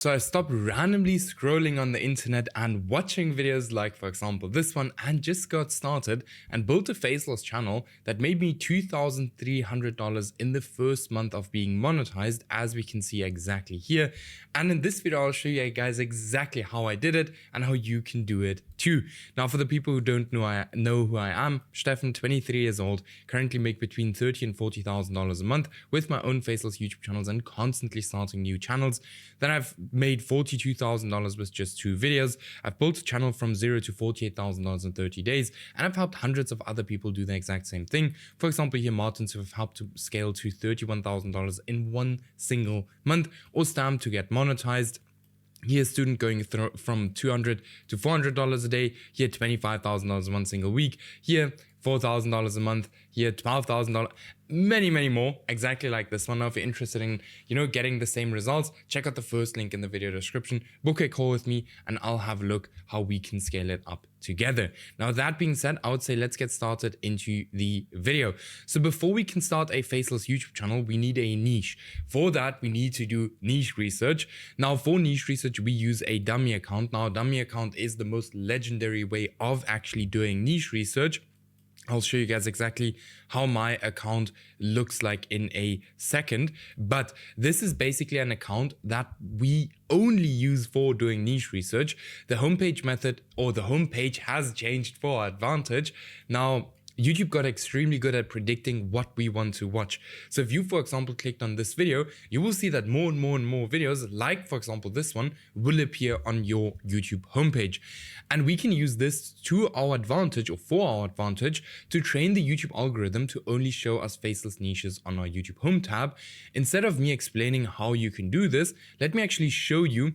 So I stopped randomly scrolling on the internet and watching videos like, for example, this one, and just got started and built a Faceless channel that made me $2,300 in the first month of being monetized, as we can see exactly here. And in this video, I'll show you guys exactly how I did it and how you can do it too. Now, for the people who don't know who I am, Stefan, 23 years old, currently make between $30,000 and $40,000 a month with my own Faceless YouTube channels and constantly starting new channels. Then I've made $42,000 with just 2 videos. I've built a channel from $0 to $48,000 in 30 days, and I've helped hundreds of other people do the exact same thing. For example, here Martins, who have helped to scale to $31,000 in one single month, or Stam to get monetized. Here, a student going from $200 to $400 a day. Here, $25,000 one single week. Here, $4,000 a month. Here, $12,000. Many more, exactly like this one. Now, if you're interested in, getting the same results, check out the first link in the video description. Book a call with me, and I'll have a look how we can scale it up together. Now, that being said, I would say let's get started into the video. So before we can start a Faceless YouTube channel, we need a niche. For that, we need to do niche research. Now, for niche research, we use a dummy account. Now, a dummy account is the most legendary way of actually doing niche research. I'll show you guys exactly how my account looks like in a second, but this is basically an account that we only use for doing niche research. The homepage method, or the homepage, has changed for our advantage. Now, YouTube got extremely good at predicting what we want to watch. So if you, for example, clicked on this video, you will see that more and more videos, like for example this one, will appear on your YouTube homepage. And we can use this to our advantage, or for our advantage, to train the YouTube algorithm to only show us faceless niches on our YouTube home tab. Instead of me explaining how you can do this, let me actually show you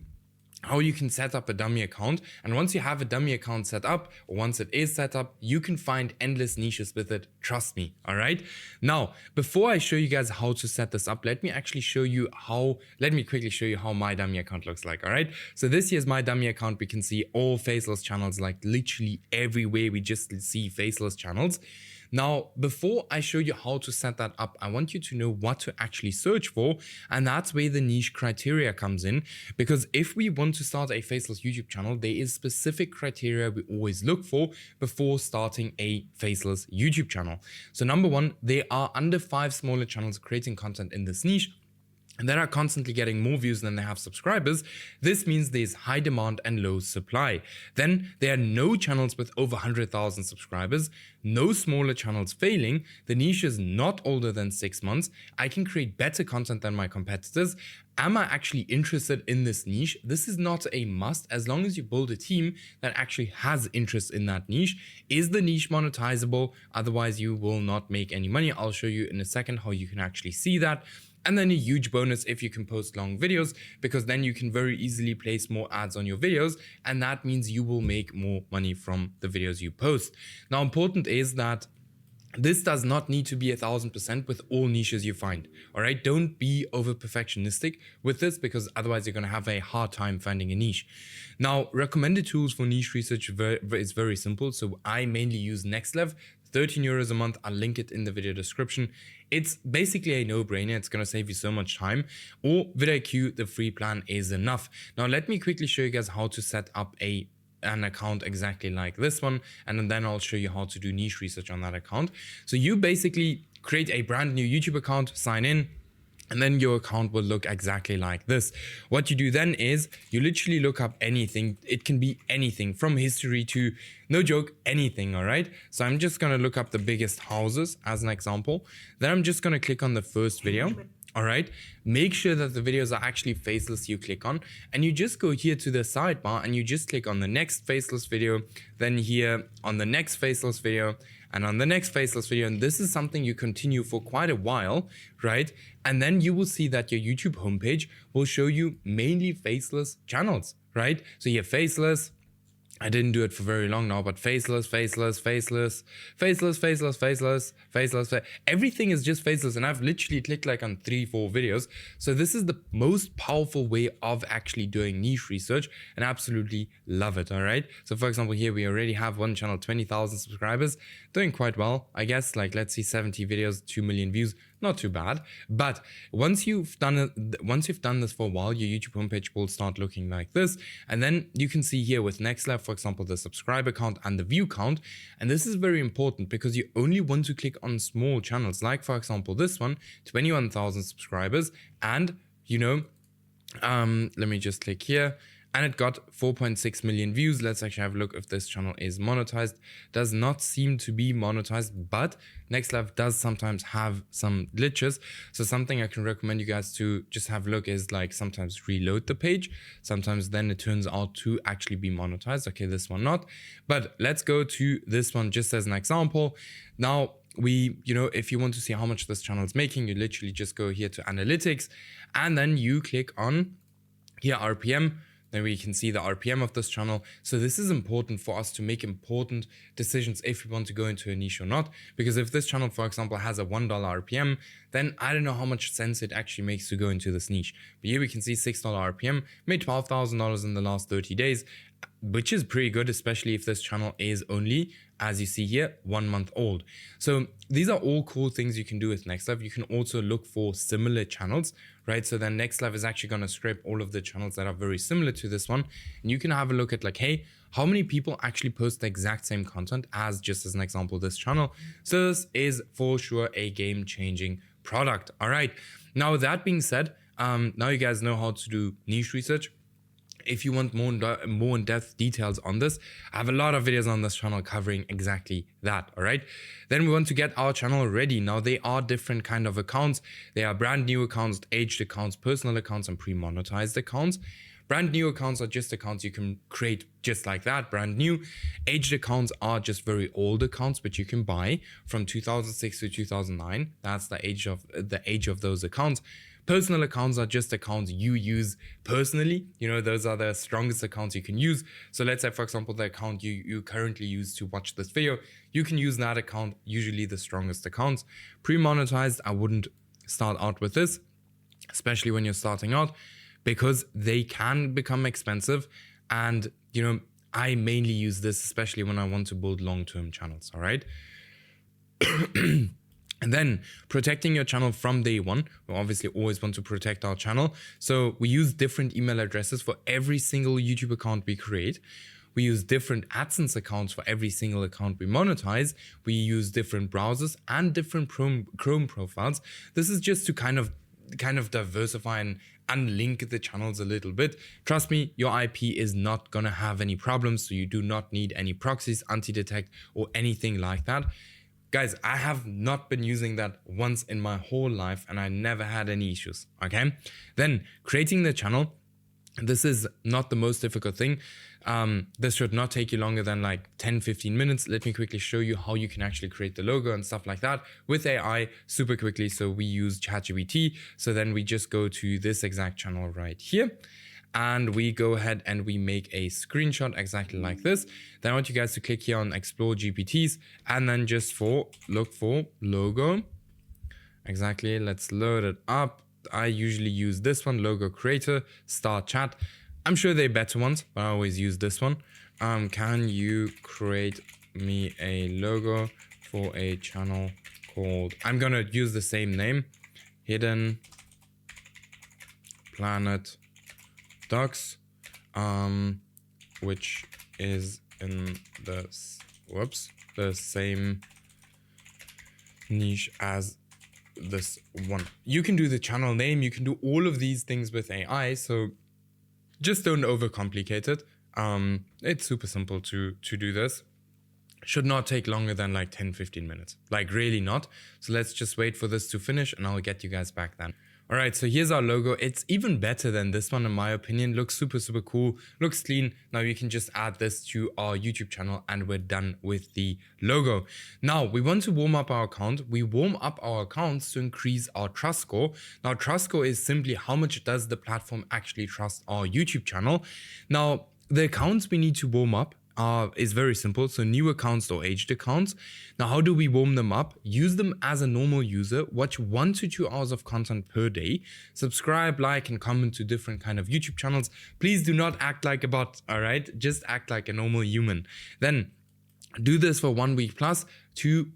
how you can set up a dummy account. And once you have a dummy account set up, or once it is set up, you can find endless niches with it. Trust me. All right. Now, before I show you guys how to set this up, let me quickly show you how my dummy account looks like. All right. So this here's my dummy account. We can see all faceless channels, like literally everywhere. We just see faceless channels. Now, before I show you how to set that up, I want you to know what to actually search for, and that's where the niche criteria comes in. Because if we want to start a faceless YouTube channel, there is specific criteria we always look for before starting a faceless YouTube channel. So number 1, there are under 5 smaller channels creating content in this niche and that are constantly getting more views than they have subscribers. This means there's high demand and low supply. Then there are no channels with over 100,000 subscribers, no smaller channels failing, the niche is not older than 6 months, I can create better content than my competitors. Am I actually interested in this niche? This is not a must, as long as you build a team that actually has interest in that niche. Is the niche monetizable? Otherwise, you will not make any money. I'll show you in a second how you can actually see that. And then a huge bonus if you can post long videos, because then you can very easily place more ads on your videos, and that means you will make more money from the videos you post. Now, important is that this does not need to be 1000% with all niches you find. All right, don't be over perfectionistic with this, because otherwise you're going to have a hard time finding a niche. Now, recommended tools for niche research is very simple. So I mainly use NextLev, 13 euros a month. I'll link it in the video description. It's basically a no-brainer. It's going to save you so much time. Or vidIQ, the free plan is enough. Now, let me quickly show you guys how to set up an account exactly like this one, and then I'll show you how to do niche research on that account. So you basically create a brand new YouTube account, sign in, and then your account will look exactly like this. What you do then is you literally look up anything. It can be anything from history to, no joke, anything. All right. So I'm just going to look up the biggest houses as an example. Then I'm just going to click on the first video. All right. Make sure that the videos are actually faceless you click on, and you just go here to the sidebar and you just click on the next faceless video, then here on the next faceless video, and on the next faceless video. And this is something you continue for quite a while, right? And then you will see that your YouTube homepage will show you mainly faceless channels, right? So here, faceless. I didn't do it for very long now, but faceless. Everything is just faceless, and I've literally clicked like on 3-4 videos. So this is the most powerful way of actually doing niche research, and I absolutely love it. All right. So for example, here we already have one channel, 20,000 subscribers, doing quite well, I guess. Like, let's see, 70 videos, 2 million views. not too bad. But once you've done this for a while, your YouTube homepage will start looking like this. And then you can see here with next level, for example, the subscriber count and the view count. And this is very important because you only want to click on small channels, like for example, this one, 21,000 subscribers. And let me just click here. And it got 4.6 million views. Let's actually have a look if this channel is monetized. Does not seem to be monetized, but Next Level does sometimes have some glitches. So something I can recommend you guys to just have a look is like sometimes reload the page. Sometimes then it turns out to actually be monetized. Okay, this one not. But let's go to this one just as an example. Now, if you want to see how much this channel is making, you literally just go here to analytics and then you click on here RPM. Then we can see the RPM of this channel. So this is important for us to make important decisions if we want to go into a niche or not. Because if this channel, for example, has a $1 RPM, then I don't know how much sense it actually makes to go into this niche. But here we can see $6 RPM, made $12,000 in the last 30 days, which is pretty good, especially if this channel is only, as you see here, 1 month old. So these are all cool things you can do with Next Level. You can also look for similar channels, right? So then Next Level is actually going to scrape all of the channels that are very similar to this one. And you can have a look at like, hey, how many people actually post the exact same content as, just as an example, this channel. So this is for sure a game-changing product. All right. Now, that being said, now you guys know how to do niche research. If you want more in-depth details on this, I have a lot of videos on this channel covering exactly that, all right? Then we want to get our channel ready. Now, they are different kind of accounts. They are brand new accounts, aged accounts, personal accounts, and pre-monetized accounts. Brand new accounts are just accounts you can create just like that, brand new. Aged accounts are just very old accounts, which you can buy from 2006 to 2009. That's the age of those accounts. Personal accounts are just accounts you use personally. Those are the strongest accounts you can use. So let's say, for example, the account you currently use to watch this video, you can use that account, usually the strongest accounts. Pre-monetized, I wouldn't start out with this, especially when you're starting out, because they can become expensive. And, I mainly use this, especially when I want to build long-term channels, all right? And then protecting your channel from day one. We obviously always want to protect our channel. So we use different email addresses for every single YouTube account we create. We use different AdSense accounts for every single account we monetize. We use different browsers and different Chrome profiles. This is just to kind of diversify and unlink the channels a little bit. Trust me, your IP is not gonna have any problems. So you do not need any proxies, anti-detect, or anything like that. Guys, I have not been using that once in my whole life and I never had any issues, okay? Then creating the channel. This is not the most difficult thing. This should not take you longer than like 10-15 minutes. Let me quickly show you how you can actually create the logo and stuff like that with AI super quickly. So we use ChatGPT. So then we just go to this exact channel right here. And we go ahead and we make a screenshot exactly like this. Then I want you guys to click here on Explore GPTs and then just look for logo. Exactly, let's load it up. I usually use this one, logo creator, start chat. I'm sure they're better ones, but I always use this one. Can you create me a logo for a channel called, I'm gonna use the same name, Hidden Planet Ducks, which is in the same niche as this one. You can do the channel name, you can do all of these things with AI, so just don't overcomplicate it. It's super simple to do this. Should not take longer than like 10-15 minutes, like really not. So let's just wait for this to finish and I'll get you guys back then. All right, so here's our logo. It's even better than this one in my opinion. Looks super cool, looks clean. Now you can just add this to our YouTube channel and we're done with the logo. Now we want to warm up our account. We warm up our accounts to increase our trust score. Now trust score is simply how much does the platform actually trust our YouTube channel. Now the accounts we need to warm up is very simple. So new accounts or aged accounts. Now, how do we warm them up? Use them as a normal user. Watch 1 to 2 hours of content per day. Subscribe, like, and comment to different kind of YouTube channels. Please do not act like a bot, all right? Just act like a normal human. Then Do this for 1 week plus to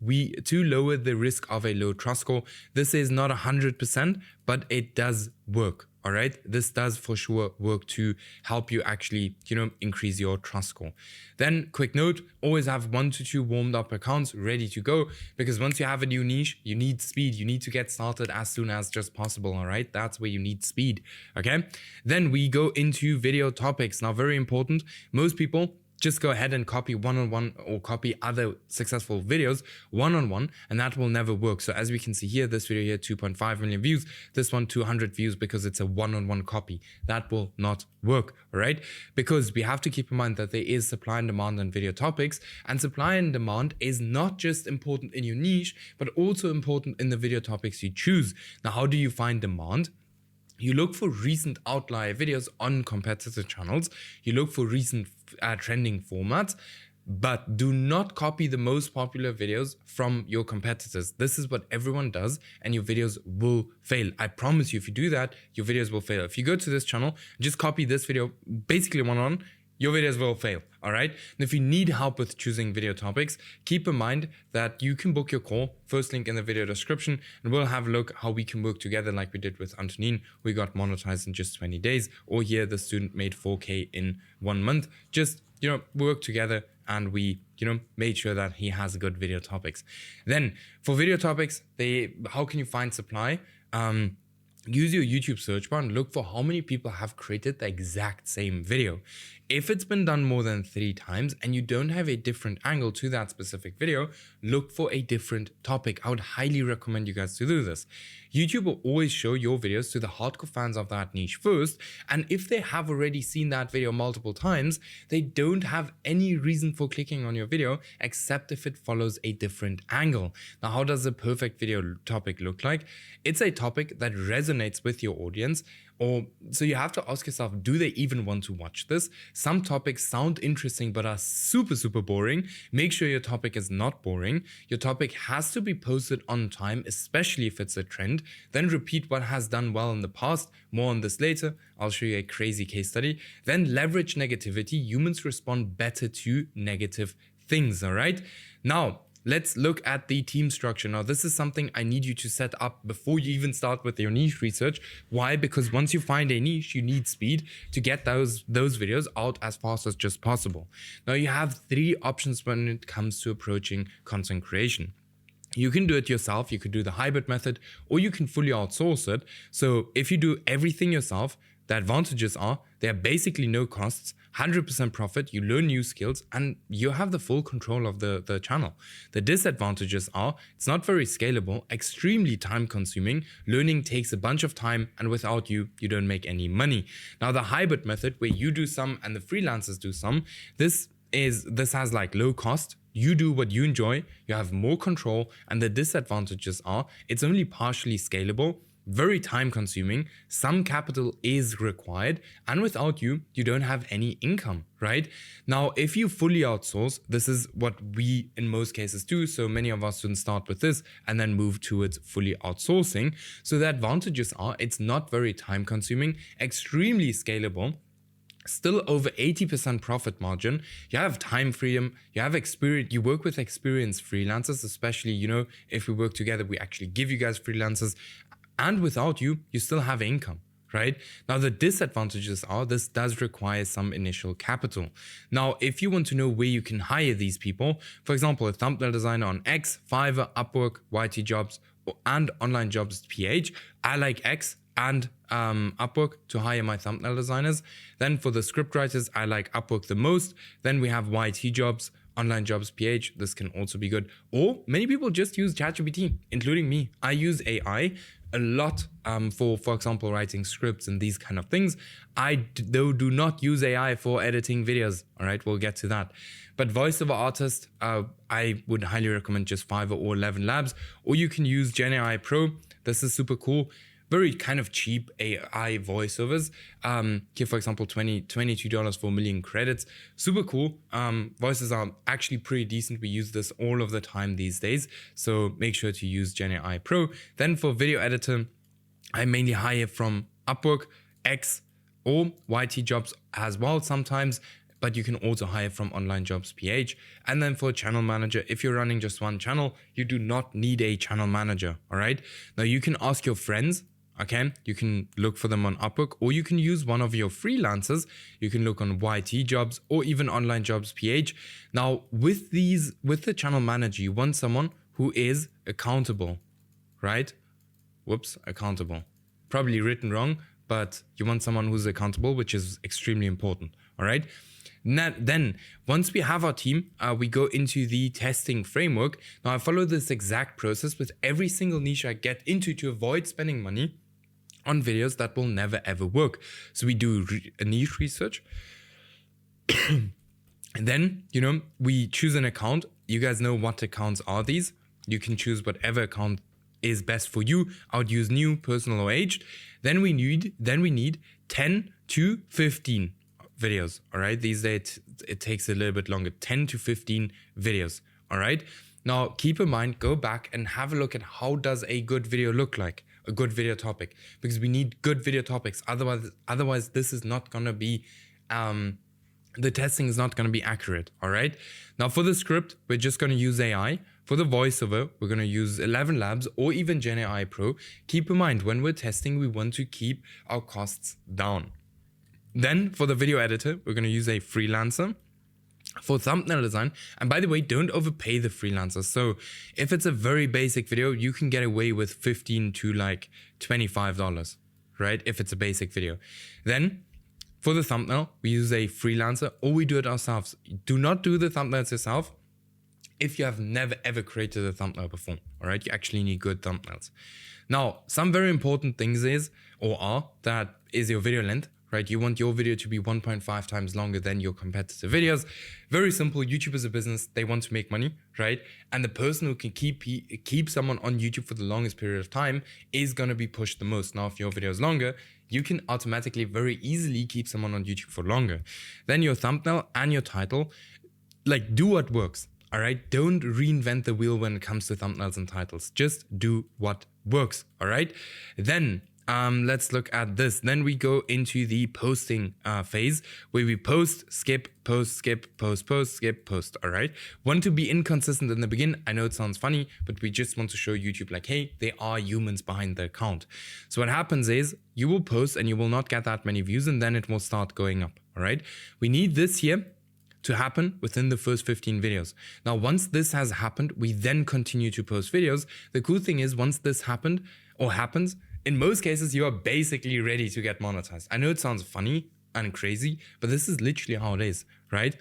lower the risk of a low trust score. This is not 100%, but it does work. All right. This does for sure work to help you actually, increase your trust score. Then quick note, always have 1 to 2 warmed up accounts ready to go, because once you have a new niche, you need speed. You need to get started as soon as just possible. All right. That's where you need speed. Okay. Then we go into video topics. Now, very important. Most people just go ahead and copy one-on-one or copy other successful videos one-on-one, and that will never work. So as we can see here, this video here, 2.5 million views, this one 200 views because it's a one-on-one copy. That will not work, all right? Because we have to keep in mind that there is supply and demand on video topics, and supply and demand is not just important in your niche, but also important in the video topics you choose. Now, how do you find demand? You look for recent outlier videos on competitor channels. You look for recent trending formats, but do not copy the most popular videos from your competitors. This is what everyone does, and your videos will fail. I promise you, if you do that, your videos will fail. If you go to this channel, just copy this video, basically one-on-one, your videos will fail, all right? And if you need help with choosing video topics, keep in mind that you can book your call, first link in the video description, and we'll have a look how we can work together like we did with Antonin. We got monetized in just 20 days, or here the student made 4K in 1 month. Just, work together, and we, made sure that he has good video topics. Then for video topics, how can you find supply? Use your YouTube search bar and look for how many people have created the exact same video. If it's been done more than 3 times and you don't have a different angle to that specific video, look for a different topic. I would highly recommend you guys to do this. YouTube will always show your videos to the hardcore fans of that niche first, and if they have already seen that video multiple times, they don't have any reason for clicking on your video except if it follows a different angle. Now, how does a perfect video topic look like? It's a topic that resonates with your audience, so you have to ask yourself, do they even want to watch this? Some topics sound interesting but are super, super boring. Make sure your topic is not boring. Your topic has to be posted on time, especially if it's a trend. Then repeat what has done well in the past. More on this later. I'll show you a crazy case study. Then leverage negativity. Humans respond better to negative things, all right? Now, let's look at the team structure. Now, this is something I need you to set up before you even start with your niche research. Why? Because once you find a niche, you need speed to get those videos out as fast as just possible. Now, you have 3 options when it comes to approaching content creation. You can do it yourself, you could do the hybrid method, or you can fully outsource it. So if you do everything yourself, the advantages are there are basically no costs, 100% profit, you learn new skills, and you have the full control of the channel. The disadvantages are it's not very scalable, extremely time consuming, learning takes a bunch of time, and without you don't make any money. Now, the hybrid method, where you do some and the freelancers do some, this has like low cost. You do what you enjoy, you have more control, and the disadvantages are it's only partially scalable, very time consuming, some capital is required, and without you don't have any income, right? Now, if you fully outsource, this is what we in most cases do. So many of us students start with this and then move towards fully outsourcing. So the advantages are it's not very time consuming, extremely scalable, still over 80% profit margin. You have time freedom, you have experience, you work with experienced freelancers, especially, if we work together, we actually give you guys freelancers, and without you still have income, right? Now, the disadvantages are this does require some initial capital. Now, if you want to know where you can hire these people, for example, a thumbnail designer on X, Fiverr, Upwork, YT Jobs, and Online Jobs PH, I like X and Upwork to hire my thumbnail designers. Then for the script writers, I like Upwork the most. Then we have YT Jobs, Online Jobs PH. This can also be good. Or many people just use ChatGPT, including me. I use AI a lot for example, writing scripts and these kind of things. I do not use AI for editing videos. All right, we'll get to that. But voiceover artist, I would highly recommend just Fiverr or 11 Labs, or you can use Gen AI Pro. This is super cool. Very kind of cheap AI voiceovers. Here, for example, $22 for a million credits. Super cool. Voices are actually pretty decent. We use this all of the time these days. So make sure to use Gen AI Pro. Then for video editor, I mainly hire from Upwork, X, or YT Jobs as well sometimes. but you can also hire from Online Jobs PH. And then for channel manager, if you're running just one channel, you do not need a channel manager. All right. Now you can ask your friends. Okay, you can look for them on Upwork, or you can use one of your freelancers. You can look on YT Jobs or even Online Jobs PH. Now, with the channel manager, you want someone who is accountable, right? Whoops, accountable. Probably written wrong, but you want someone who's accountable, which is extremely important. All right. Then, once we have our team, we go into the testing framework. Now, I follow this exact process with every single niche I get into to avoid spending money on videos that will never ever work. So we do a niche research. And then, we choose an account. You guys know what accounts are these. You can choose whatever account is best for you. I would use new, personal, or aged. Then we need 10 to 15 videos. All right. These days it takes a little bit longer, 10 to 15 videos. All right. Now keep in mind, go back and have a look at how does a good video look like, a good video topic, because we need good video topics. Otherwise this is not going to be, the testing is not going to be accurate. All right. Now for the script, we're just going to use AI. For the voiceover, we're going to use 11 Labs or even Gen AI Pro. Keep in mind, when we're testing, we want to keep our costs down. Then for the video editor, we're going to use a freelancer. For thumbnail design, and by the way, don't overpay the freelancers. So if it's a very basic video, you can get away with $15 to like $25, right? If it's a basic video. Then for the thumbnail, we use a freelancer or we do it ourselves. Do not do the thumbnails yourself if you have never ever created a thumbnail before. All right, you actually need good thumbnails. Now, some very important things is your video length. Right, you want your video to be 1.5 times longer than your competitor videos. Very simple. YouTube is a business. They want to make money, right? And the person who can keep someone on YouTube for the longest period of time is going to be pushed the most. Now, if your video is longer, you can automatically very easily keep someone on YouTube for longer. Then your thumbnail and your title, like, do what works. All right, don't reinvent the wheel when it comes to thumbnails and titles. Just do what works. All right. Then let's look at this. Then we go into the posting phase where we post, skip, post, skip, post, post, skip, post. All right. Want to be inconsistent in the beginning. I know it sounds funny, but we just want to show YouTube like, hey, there are humans behind the account. So what happens is you will post and you will not get that many views and then it will start going up. All right. We need this here to happen within the first 15 videos. Now, once this has happened, we then continue to post videos. The cool thing is once this happened or happens, in most cases, you are basically ready to get monetized. I know it sounds funny and crazy, but this is literally how it is, right?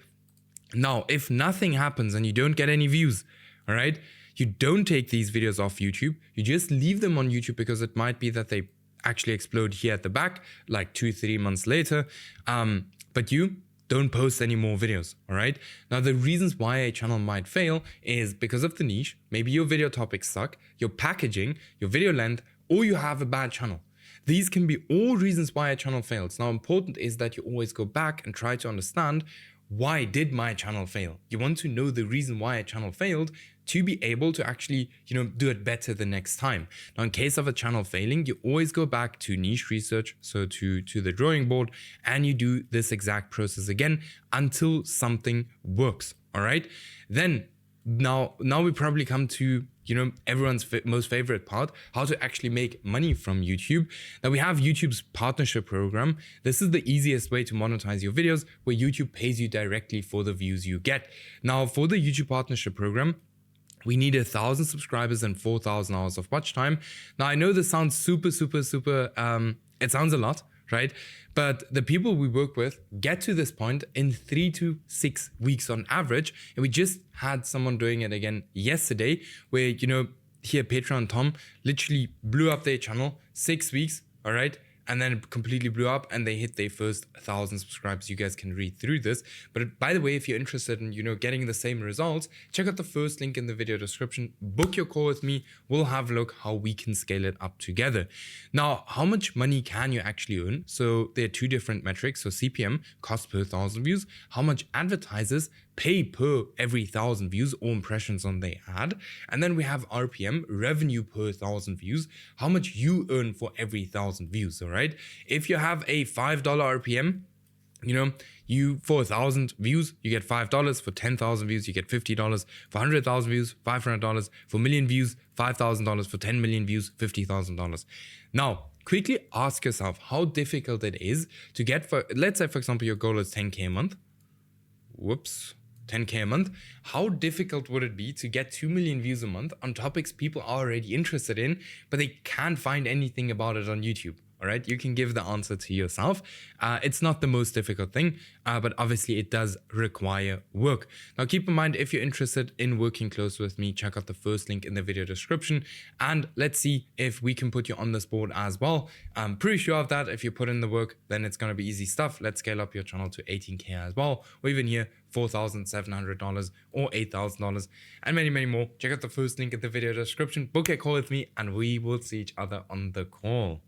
Now, if nothing happens and you don't get any views, all right, you don't take these videos off YouTube. You just leave them on YouTube because it might be that they actually explode here at the back, like 2-3 months later. But you don't post any more videos, all right? Now, the reasons why a channel might fail is because of the niche. Maybe your video topics suck, your packaging, your video length, or you have a bad channel. These can be all reasons why a channel fails. Now, important is that you always go back and try to understand, why did my channel fail? You want to know the reason why a channel failed to be able to actually, do it better the next time. Now, in case of a channel failing, you always go back to niche research, so to the drawing board, and you do this exact process again until something works, all right? Then, now we probably come to everyone's most favorite part, how to actually make money from YouTube. Now we have YouTube's partnership program. This is the easiest way to monetize your videos, where YouTube pays you directly for the views you get. Now for the YouTube partnership program, we need 1,000 subscribers and 4,000 hours of watch time. Now I know this sounds super, it sounds a lot, right? But the people we work with get to this point in 3 to 6 weeks on average. And we just had someone doing it again yesterday where, here Petra and Tom literally blew up their channel 6 weeks, all right? And then it completely blew up and they hit their first 1,000 subscribers. You guys can read through this. But by the way, if you're interested in, getting the same results, check out the first link in the video description. Book your call with me. We'll have a look how we can scale it up together. Now, how much money can you actually earn? So there are two different metrics. So CPM, cost per 1,000 views. How much advertisers pay per every 1,000 views or impressions on their ad. And then we have RPM, revenue per 1,000 views, how much you earn for every 1,000 views, all right? If you have a $5 RPM, You know, you for 1,000 views, you get $5. For 10,000 views, you get $50. For 100,000 views, $500. For a million views, $5,000. For 10 million views, $50,000. Now, quickly ask yourself how difficult it is to get for, let's say, for example, your goal is 10K a month. 10K a month. How difficult would it be to get 2 million views a month on topics people are already interested in, but they can't find anything about it on YouTube? All right, you can give the answer to yourself. It's not the most difficult thing, but obviously it does require work. Now, keep in mind, if you're interested in working close with me, check out the first link in the video description, and let's see if we can put you on this board as well. I'm pretty sure of that. If you put in the work, then it's going to be easy stuff. Let's scale up your channel to 18K as well, or even here, $4,700 or $8,000, and many, many more. Check out the first link in the video description, book a call with me, and we will see each other on the call.